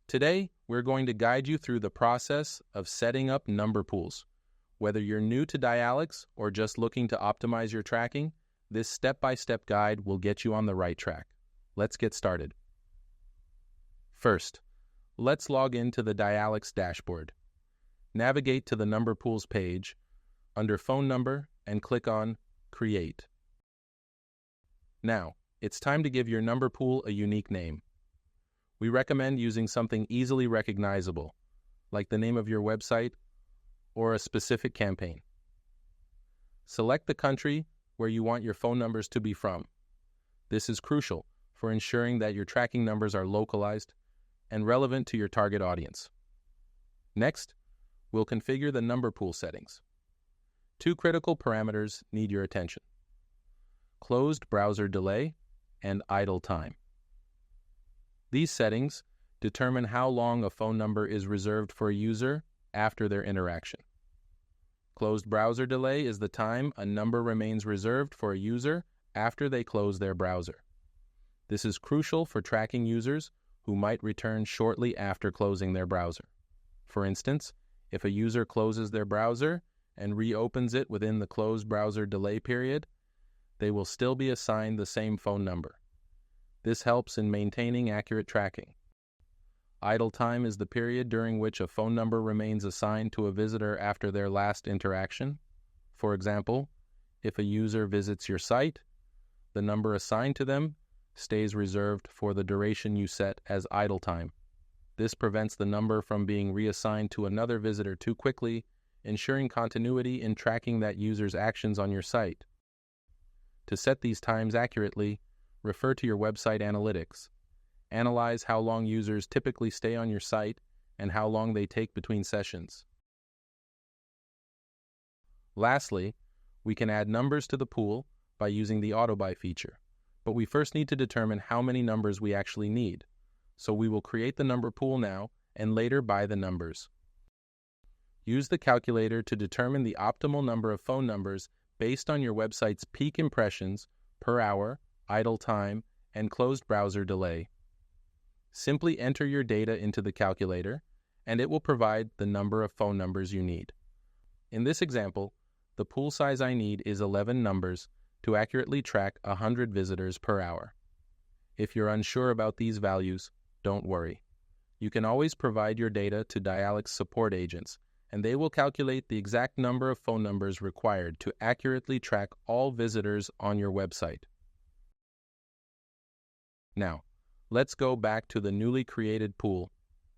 Today, we're going to guide you through the process of setting up number pools. Whether you're new to Dialics or just looking to optimize your tracking, this step-by-step guide will get you on the right track. Let's get started. First, let's log into the Dialics dashboard. Navigate to the Number Pools page under Phone Number and click on Create. Now, it's time to give your number pool a unique name. We recommend using something easily recognizable, like the name of your website or a specific campaign. Select the country where you want your phone numbers to be from. This is crucial for ensuring that your tracking numbers are localized and relevant to your target audience. Next, we'll configure the number pool settings. Two critical parameters need your attention: closed browser delay and idle time. These settings determine how long a phone number is reserved for a user after their interaction. Closed browser delay is the time a number remains reserved for a user after they close their browser. This is crucial for tracking users who might return shortly after closing their browser. For instance, if a user closes their browser and reopens it within the closed browser delay period, they will still be assigned the same phone number. This helps in maintaining accurate tracking. Idle time is the period during which a phone number remains assigned to a visitor after their last interaction. For example, if a user visits your site, the number assigned to them stays reserved for the duration you set as idle time. This prevents the number from being reassigned to another visitor too quickly, ensuring continuity in tracking that user's actions on your site. To set these times accurately, refer to your website analytics. Analyze how long users typically stay on your site and how long they take between sessions. Lastly, we can add numbers to the pool by using the auto-buy feature, but we first need to determine how many numbers we actually need. So we will create the number pool now and later buy the numbers. Use the calculator to determine the optimal number of phone numbers based on your website's peak impressions per hour, idle time, and closed browser delay. Simply enter your data into the calculator, and it will provide the number of phone numbers you need. In this example, the pool size I need is 11 numbers to accurately track 100 visitors per hour. If you're unsure about these values, don't worry. You can always provide your data to Dialics support agents, and they will calculate the exact number of phone numbers required to accurately track all visitors on your website. Now, let's go back to the newly created pool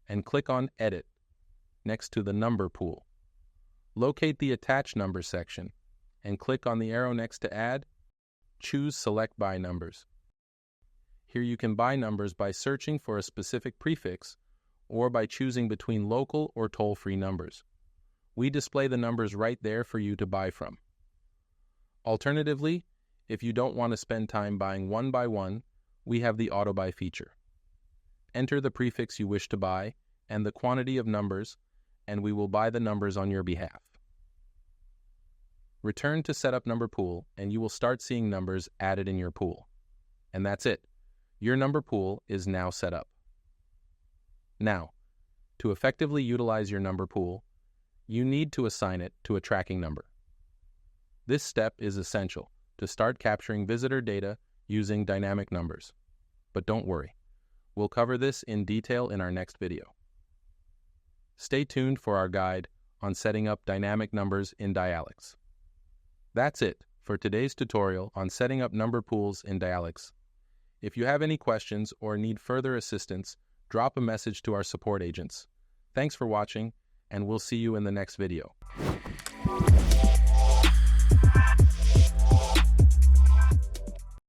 and click on Edit next to the Number Pool. Locate the Attach Number section and click on the arrow next to Add. Choose Select By Numbers. Here you can buy numbers by searching for a specific prefix or by choosing between local or toll-free numbers. We display the numbers right there for you to buy from. Alternatively, if you don't want to spend time buying one by one, we have the auto-buy feature. Enter the prefix you wish to buy and the quantity of numbers, and we will buy the numbers on your behalf. Return to Setup Number Pool, and you will start seeing numbers added in your pool. And that's it. Your number pool is now set up. Now, to effectively utilize your number pool, you need to assign it to a tracking number. This step is essential to start capturing visitor data using dynamic numbers. But don't worry, we'll cover this in detail in our next video. Stay tuned for our guide on setting up dynamic numbers in Dialics. That's it for today's tutorial on setting up number pools in Dialics. If you have any questions or need further assistance, drop a message to our support agents. Thanks for watching, and we'll see you in the next video.